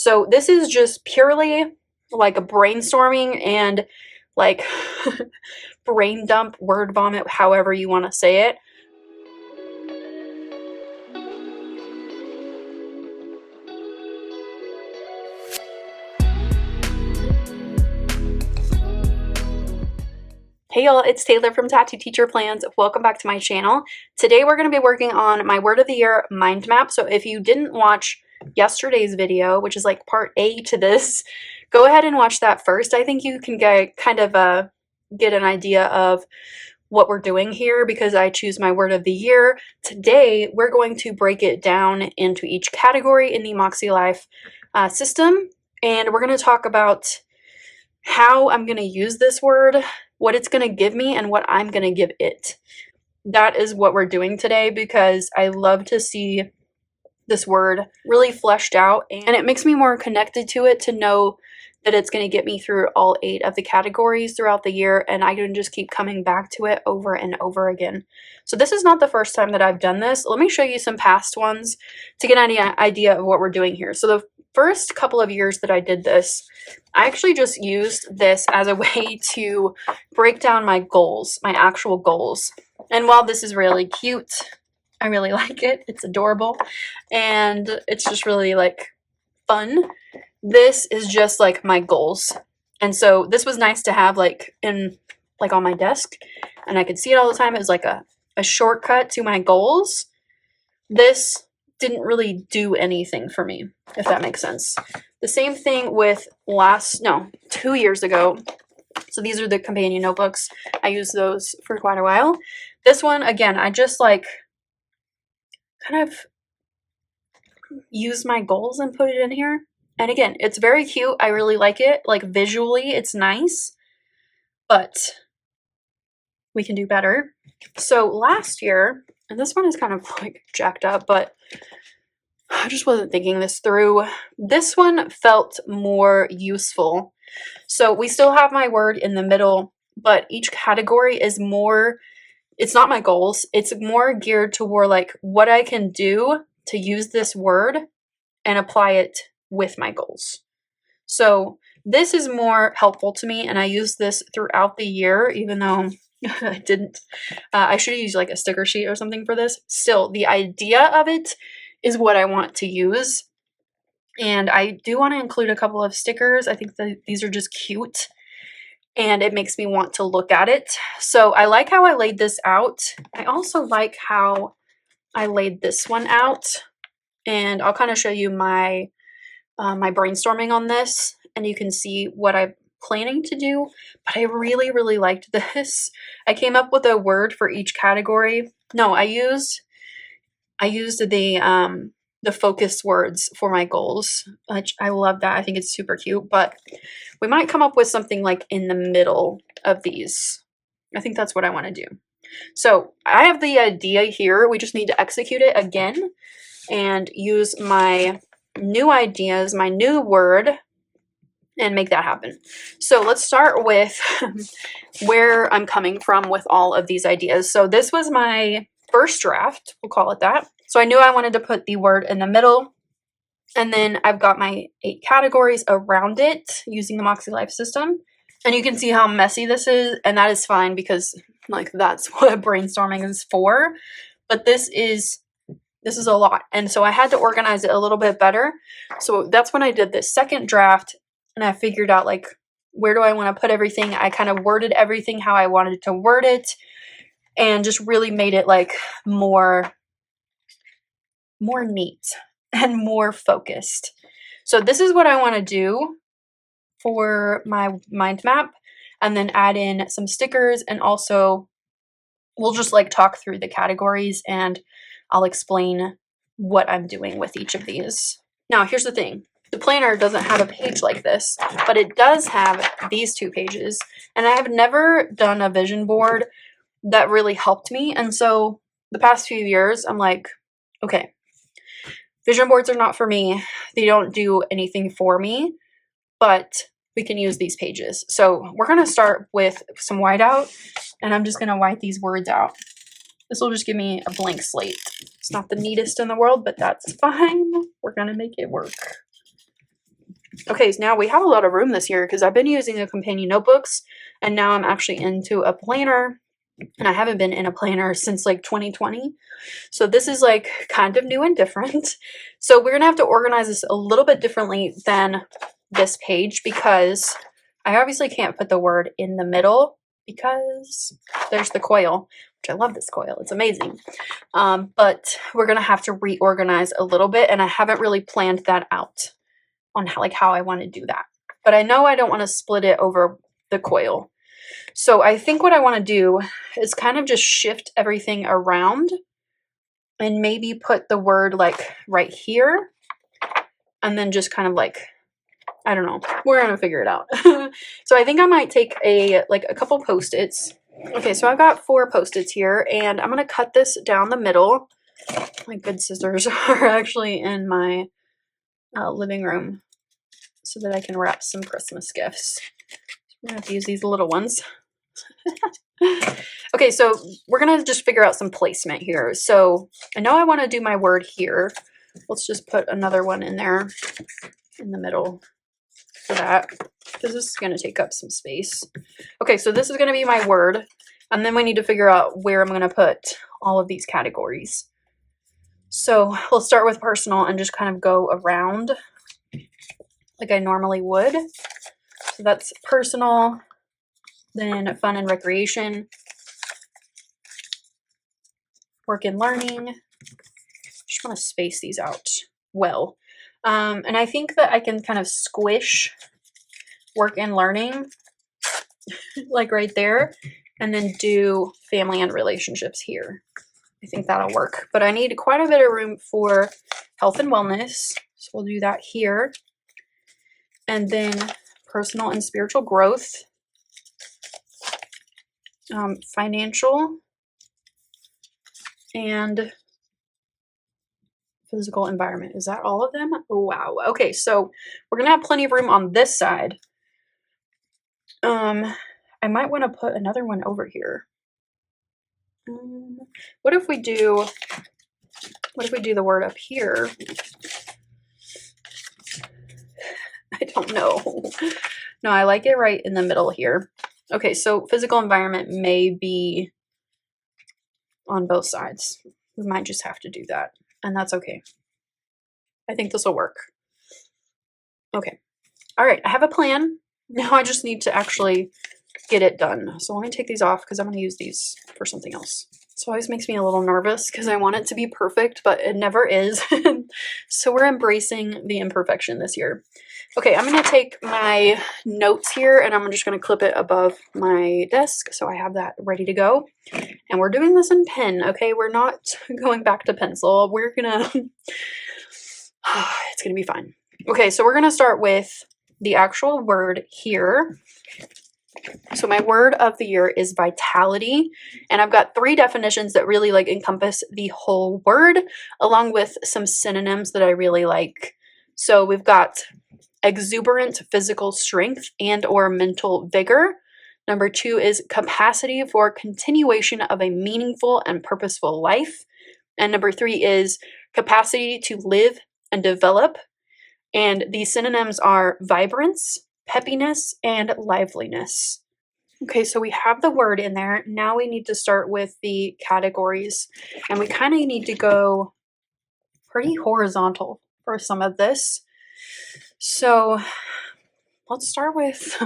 So this is just purely like a brainstorming and like brain dump, word vomit, however you want to say it. Hey y'all, it's Taylor from Tattooed Teacher Plans. Welcome back to my channel. Today we're going to be working on my word of the year mind map. So if you didn't watch yesterday's video, which is like part A to this, go ahead and watch that first. I think you can get kind of get an idea of what we're doing here because I choose my word of the year. Today we're going to break it down into each category in the makselife system, and we're going to talk about how I'm going to use this word, what it's going to give me, and what I'm going to give it. That is what we're doing today because I love to see this word really fleshed out, and it makes me more connected to it to know that it's going to get me through all 8 of the categories throughout the year, and I can just keep coming back to it over and over again. So this is not the first time that I've done this. Let me show you some past ones to get an idea of what we're doing here. So the first couple of years that I did this, I actually just used this as a way to break down my goals, my actual goals. And while this is really cute, I really like it. It's adorable. And it's just really like fun. This is just like my goals. And so this was nice to have like in like on my desk, and I could see it all the time. It was like a shortcut to my goals. This didn't really do anything for me, if that makes sense. The same thing with 2 years ago. So these are the companion notebooks. I used those for quite a while. This one, again, I just like kind of used my goals and put it in here. And again, it's very cute. I really like it. Like visually, it's nice, but we can do better. So last year, and this one is kind of like jacked up, but I just wasn't thinking this through. This one felt more useful. So we still have my word in the middle, but each category is more, it's not my goals. It's more geared toward like what I can do to use this word and apply it with my goals. So this is more helpful to me, and I use this throughout the year, even though I didn't. I should have used like a sticker sheet or something for this. Still, the idea of it is what I want to use. And I do want to include a couple of stickers. I think that these are just cute, and it makes me want to look at it. So I like how I laid this out. I also like how I laid this one out, and I'll kind of show you my my brainstorming on this, and you can see what I'm planning to do. But I really, really liked this. I came up with a word for each category. No, I used the focus words for my goals, which I love that. I think it's super cute, but we might come up with something like in the middle of these. I think that's what I want to do. So I have the idea here. We just need to execute it again and use my new ideas, my new word, and make that happen. So let's start with where I'm coming from with all of these ideas. So this was my first draft, we'll call it that. So I knew I wanted to put the word in the middle, and then I've got my 8 categories around it using the makselife system. And you can see how messy this is, and that is fine because like that's what brainstorming is for. But this is a lot, and so I had to organize it a little bit better. So that's when I did this second draft, and I figured out like where do I want to put everything. I kind of worded everything how I wanted to word it, and just really made it like more neat and more focused. So this is what I want to do for my mind map, and then add in some stickers, and also we'll just like talk through the categories and I'll explain what I'm doing with each of these. Now, here's the thing. The planner doesn't have a page like this, but it does have these 2 pages. And I have never done a vision board that really helped me. And so the past few years, I'm like, okay, vision boards are not for me. They don't do anything for me, but we can use these pages. So we're going to start with some whiteout, and I'm just going to white these words out. This will just give me a blank slate. It's not the neatest in the world, but that's fine. We're going to make it work. Okay, so now we have a lot of room this year because I've been using a companion notebooks and now I'm actually into a planner, and I haven't been in a planner since like 2020. So this is like kind of new and different. So we're gonna have to organize this a little bit differently than this page because I obviously can't put the word in the middle because there's the coil, which I love this coil. It's amazing. But we're gonna have to reorganize a little bit, and I haven't really planned that out on how I want to do that. But I know I don't want to split it over the coil. So I think what I want to do is kind of just shift everything around and maybe put the word like right here, and then just kind of like, I don't know, we're gonna figure it out. So I think I might take a couple post-its. Okay, so I've got 4 post-its here, and I'm gonna cut this down the middle. My good scissors are actually in my living room so that I can wrap some Christmas gifts. I'm gonna have to use these little ones. Okay, so we're gonna just figure out some placement here. So I know I want to do my word here. Let's just put another one in there in the middle for that, because this is going to take up some space. Okay, so this is going to be my word, and then we need to figure out where I'm going to put all of these categories. So we'll start with personal and just kind of go around like I normally would. So that's personal, then fun and recreation, work and learning. Just want to space these out well. And I think that I can kind of squish work and learning like right there, and then do family and relationships here. I think that'll work. But I need quite a bit of room for health and wellness. So we'll do that here. And then personal and spiritual growth, financial, and physical environment. Is that all of them? Wow. Okay, so we're gonna have plenty of room on this side. I might want to put another one over here. What if we do the word up here? I don't know. No, I like it right in the middle here. Okay, so physical environment may be on both sides. We might just have to do that, and that's okay. I think this will work. Okay. All right, I have a plan. Now I just need to actually get it done. So let me take these off because I'm going to use these for something else. So it always makes me a little nervous because I want it to be perfect, but it never is. So we're embracing the imperfection this year. Okay, I'm going to take my notes here and I'm just going to clip it above my desk so I have that ready to go. And we're doing this in pen, okay? We're not going back to pencil. We're going to... it's going to be fine. Okay, so we're going to start with the actual word here. So my word of the year is vitality, and I've got 3 definitions that really encompass the whole word, along with some synonyms that I really like. So we've got exuberant physical strength and or mental vigor. Number 2 is capacity for continuation of a meaningful and purposeful life. And number 3 is capacity to live and develop. And the synonyms are vibrance, peppiness, and liveliness. Okay, so we have the word in there. Now we need to start with the categories, and we kind of need to go pretty horizontal for some of this. So let's start with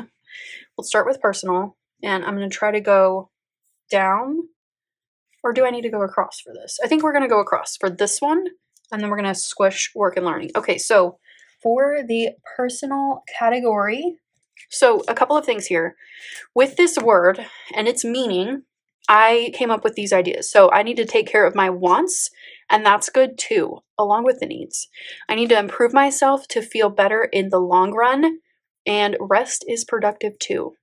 personal, and I'm going to try to go down, or do I need to go across for this? I think we're going to go across for this one, and then we're going to squish work and learning. Okay, so for the personal category, so a couple of things here. With this word and its meaning, I came up with these ideas. So I need to take care of my wants, and that's good too, along with the needs. I need to improve myself to feel better in the long run, and rest is productive too.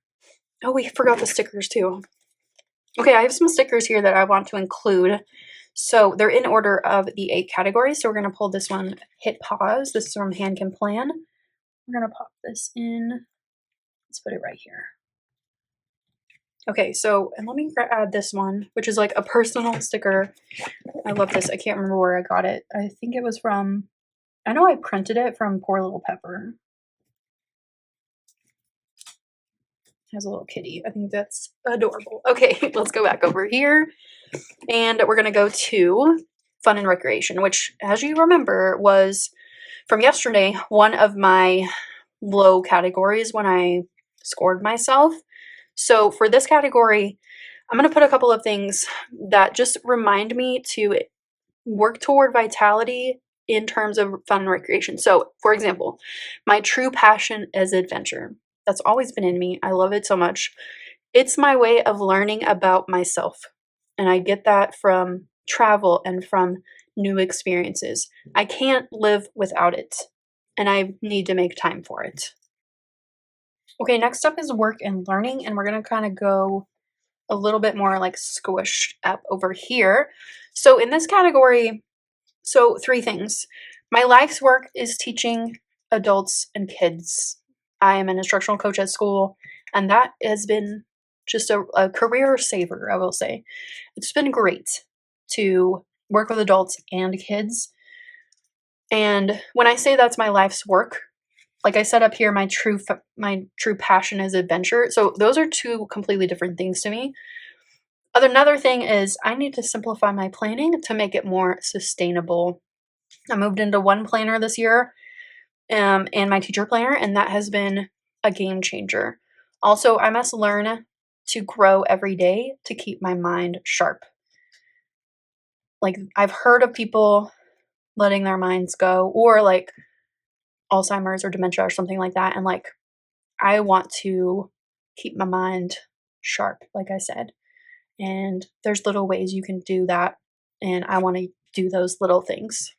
Oh, we forgot the stickers too. Okay, I have some stickers here that I want to include. So they're in order of the 8 categories. So we're going to pull this one, hit pause. This is from Hand Can Plan. We're going to pop this in. Let's put it right here. Okay, so, and let me add this one, which is like a personal sticker. I love this. I can't remember where I got it. I think it was from, I know I printed it from Poor Little Pepper. has a little kitty. I think that's adorable. Okay, let's go back over here. And we're going to go to fun and recreation, which, as you remember, was from yesterday, one of my low categories when I scored myself. So for this category, I'm going to put a couple of things that just remind me to work toward vitality in terms of fun and recreation. So, for example, my true passion is adventure. That's always been in me. I love it so much. It's my way of learning about myself. And I get that from travel and from new experiences. I can't live without it, and I need to make time for it. Okay, next up is work and learning, and we're going to kind of go a little bit more like squished up over here. So in this category, so three things. My life's work is teaching adults and kids. I am an instructional coach at school, and that has been just a career saver, I will say. It's been great to work with adults and kids. And when I say that's my life's work, like I said up here, my true passion is adventure. So those are two completely different things to me. Another thing is I need to simplify my planning to make it more sustainable. I moved into one planner this year, and my teacher planner, and that has been a game changer. Also, I must learn to grow every day to keep my mind sharp. Like, I've heard of people letting their minds go, or like Alzheimer's or dementia or something like that, and like I want to keep my mind sharp, like I said. And there's little ways you can do that, and I want to do those little things.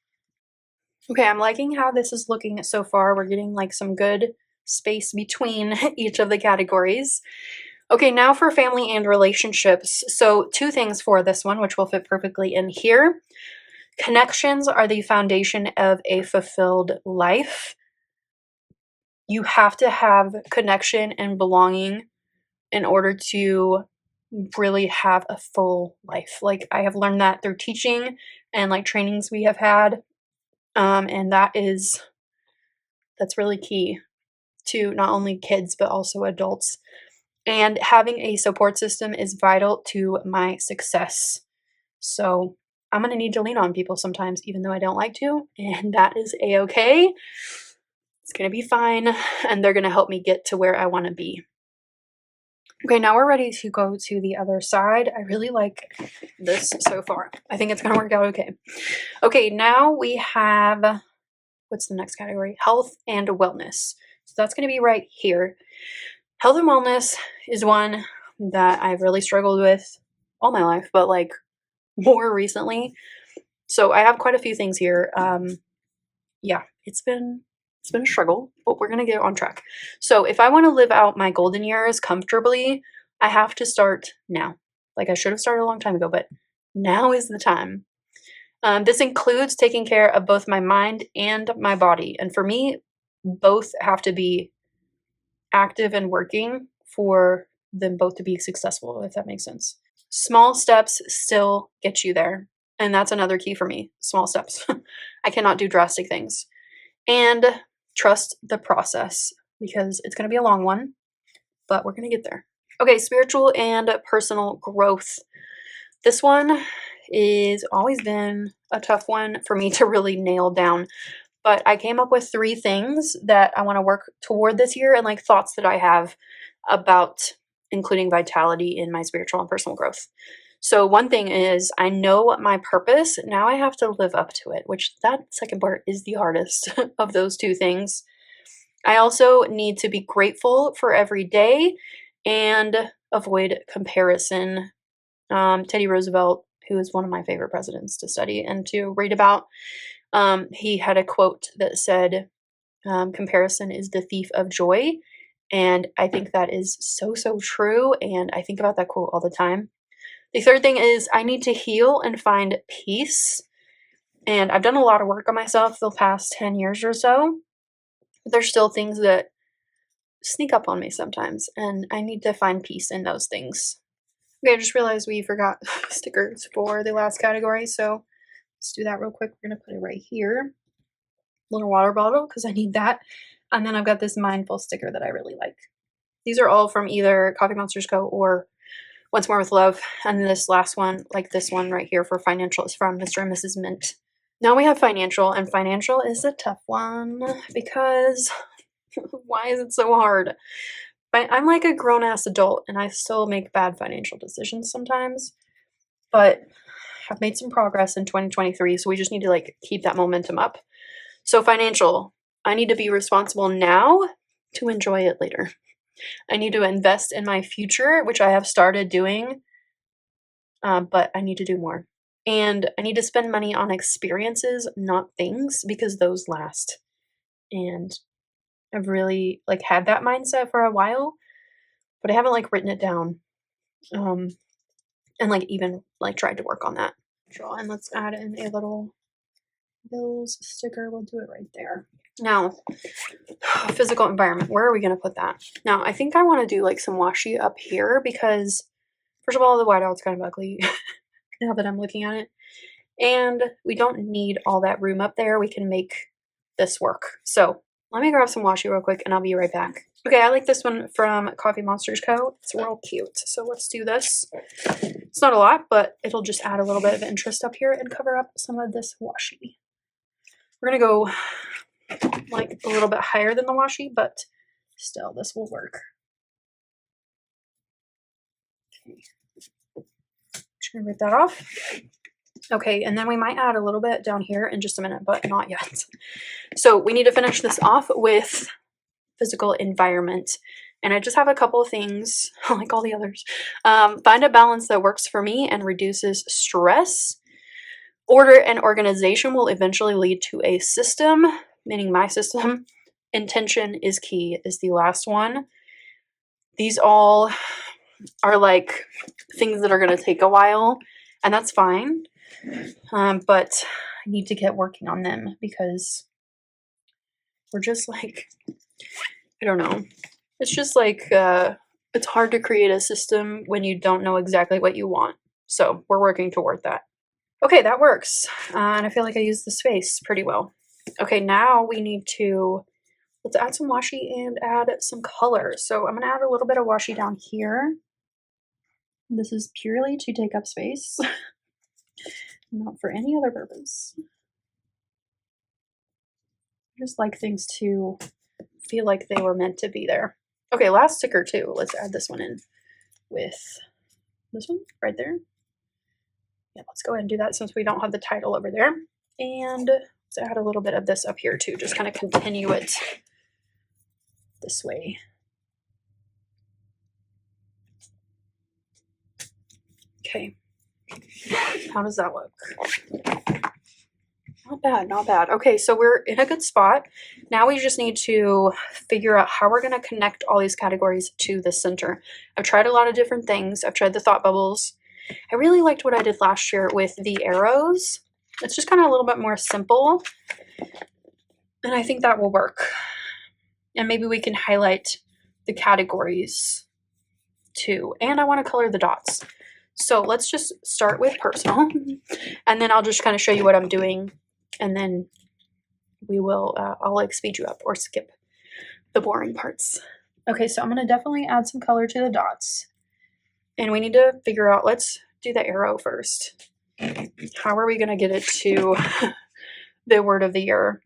Okay, I'm liking how this is looking so far. We're getting like some good space between each of the categories. Okay, now for family and relationships. So two things for this one, which will fit perfectly in here. Connections are the foundation of a fulfilled life. You have to have connection and belonging in order to really have a full life. Like, I have learned that through teaching and like trainings we have had. And that's really key to not only kids, but also adults. And having a support system is vital to my success. So I'm going to need to lean on people sometimes, even though I don't like to. And that is a-okay. It's going to be fine. And they're going to help me get to where I want to be. Okay, now we're ready to go to the other side. I really like this so far. I think it's going to work out okay. Okay, now we have, what's the next category? Health and wellness. So that's going to be right here. Health and wellness is one that I've really struggled with all my life, but like more recently. So I have quite a few things here. Yeah, it's been a struggle, but we're going to get on track. So if I want to live out my golden years comfortably, I have to start now. Like, I should have started a long time ago, but now is the time. This includes taking care of both my mind and my body. And for me, both have to be active and working for them both to be successful, if that makes sense. Small steps still get you there. And that's another key for me. Small steps. I cannot do drastic things. And trust the process, because it's going to be a long one, but we're going to get there. Okay, spiritual and personal growth. This one is always been a tough one for me to really nail down, but I came up with 3 things that I want to work toward this year, and like thoughts that I have about including vitality in my spiritual and personal growth. So one thing is, I know my purpose. Now I have to live up to it, which that second part is the hardest of those 2 things. I also need to be grateful for every day and avoid comparison. Teddy Roosevelt, who is one of my favorite presidents to study and to read about, he had a quote that said, comparison is the thief of joy. And I think that is so, so true. And I think about that quote all the time. The third thing is I need to heal and find peace. And I've done a lot of work on myself the past 10 years or so. But there's still things that sneak up on me sometimes, and I need to find peace in those things. Okay, I just realized we forgot stickers for the last category, so let's do that real quick. We're going to put it right here. Little water bottle, because I need that. And then I've got this mindful sticker that I really like. These are all from either Coffee Monsters Co. or Once More with Love. And this last one, like this one right here for financial, is from Mr. and Mrs. Mint. Now we have financial, and financial is a tough one because why is it so hard? But I'm like a grown-ass adult and I still make bad financial decisions sometimes. But I've made some progress in 2023, so we just need to like keep that momentum up. So financial, I need to be responsible now to enjoy it later. I need to invest in my future, which I have started doing, but I need to do more. And I need to spend money on experiences, not things, because those last. And I've really like had that mindset for a while, but I haven't like written it down. And like even like tried to work on that. And let's add in a little bills sticker. We'll do it right there. Now, physical environment. Where are we going to put that? Now, I think I want to do like some washi up here because, first of all, the whiteout's kind of ugly now that I'm looking at it. And we don't need all that room up there. We can make this work. So let me grab some washi real quick and I'll be right back. Okay, I like this one from Coffee Monsters Co. It's real cute. So let's do this. It's not a lot, but it'll just add a little bit of interest up here and cover up some of this washi. We're going to go like a little bit higher than the washi, but still this will work. Okay. Just going to rip that off. Okay, and then we might add a little bit down here in just a minute, but not yet. So we need to finish this off with physical environment. And I just have a couple of things, like all the others. Find a balance that works for me and reduces stress. Order and organization will eventually lead to a system, meaning my system. Intention is key is the last one. These all are like things that are going to take a while, and that's fine. But I need to get working on them because we're just like, I don't know. It's just like, it's hard to create a system when you don't know exactly what you want. So we're working toward that. Okay, that works. And I feel like I used the space pretty well. Okay, now we need to, let's add some washi and add some color. So I'm going to add a little bit of washi down here. This is purely to take up space, not for any other purpose. I just like things to feel like they were meant to be there. Okay, last sticker too. Let's add this one in with this one right there. Yeah, let's go ahead and do that since we don't have the title over there. And let's add a little bit of this up here too. Just kind of continue it this way. Okay. How does that look? Not bad, not bad. Okay, so we're in a good spot. Now we just need to figure out how we're going to connect all these categories to the center. I've tried a lot of different things. I've tried the thought bubbles. I really liked what I did last year with the arrows. It's just kind of a little bit more simple. And I think that will work. And maybe we can highlight the categories too. And I want to color the dots. So let's just start with personal. And then I'll just kind of show you what I'm doing. And then we will, I'll like speed you up or skip the boring parts. Okay, so I'm going to definitely add some color to the dots. And we need to figure out, let's do the arrow first. How are we going to get it to the word of the year?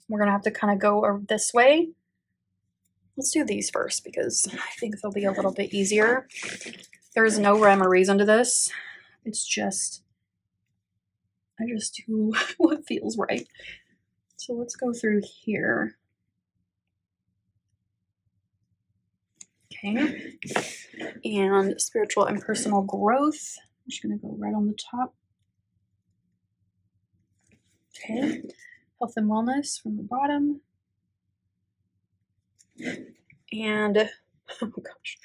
We're going to have to kind of go this way. Let's do these first because I think they'll be a little bit easier. There's no rhyme or reason to this. It's just, I just do what feels right. So let's go through here. Okay. And spiritual and personal growth. I'm just going to go right on the top. Okay. Health and wellness from the bottom. And, oh gosh,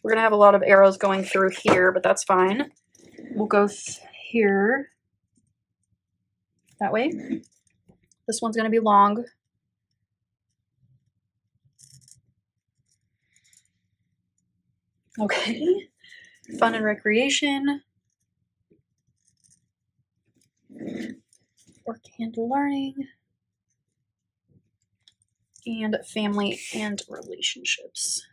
we're going to have a lot of arrows going through here, but that's fine. We'll go here that way. This one's going to be long. Okay. Fun and recreation. Work and learning. And family and relationships.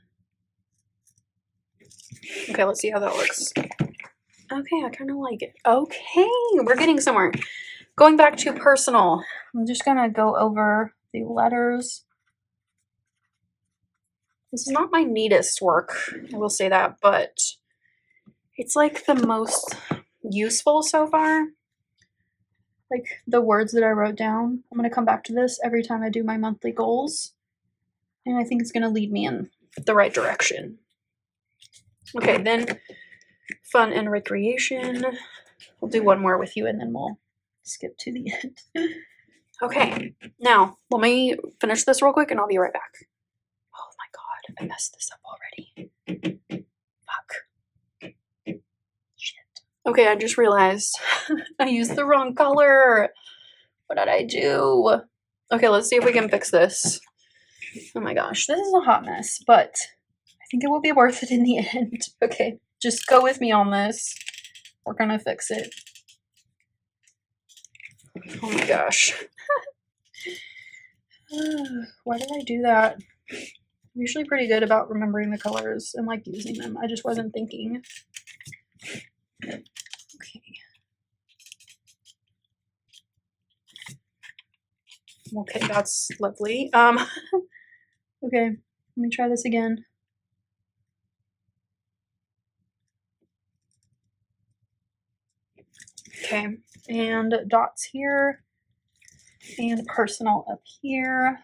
Okay, let's see how that looks. Okay, I kind of like it. Okay, we're getting somewhere. Going back to personal, I'm just gonna go over the letters. This is not my neatest work, I will say that, but it's like the most useful so far. Like the words that I wrote down. I'm gonna come back to this every time I do my monthly goals, and I think it's gonna lead me in the right direction. Okay, then fun and recreation. We'll do one more with you and then we'll skip to the end. Okay, now let me finish this real quick and I'll be right back. Oh my god, I messed this up already. Fuck. Shit. Okay, I just realized I used the wrong color. What did I do? Okay, let's see if we can fix this. Oh my gosh, this is a hot mess, but I think it will be worth it in the end. Okay, just go with me on this. We're gonna fix it. Oh my gosh. Why did I do that? I'm usually pretty good about remembering the colors and like using them. I just wasn't thinking. Okay. Okay, that's lovely. Okay, let me try this again. Okay, and dots here, and personal up here.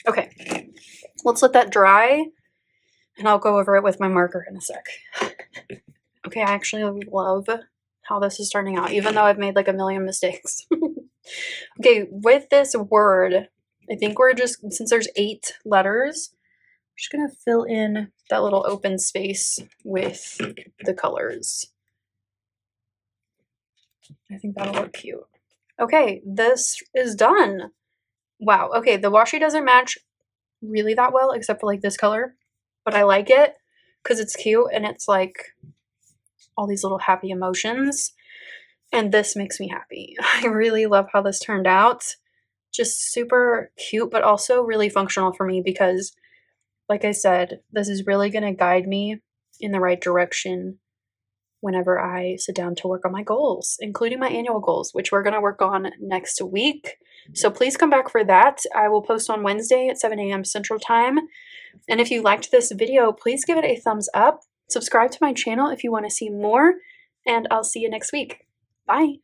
Okay, let's let that dry, and I'll go over it with my marker in a sec. Okay, I actually love how this is turning out, even though I've made like a million mistakes. Okay, with this word, I think we're just, since there's 8 letters, I'm just gonna fill in that little open space with the colors. I think that'll look cute. Okay, this is done. Wow, okay, the washi doesn't match really that well except for like this color, but I like it because it's cute and it's like all these little happy emotions, and this makes me happy. I really love how this turned out. Just super cute, but also really functional for me because, like I said, this is really going to guide me in the right direction whenever I sit down to work on my goals, including my annual goals, which we're going to work on next week. So please come back for that. I will post on Wednesday at 7 a.m. Central Time. And if you liked this video, please give it a thumbs up. Subscribe to my channel if you want to see more, and I'll see you next week. Bye.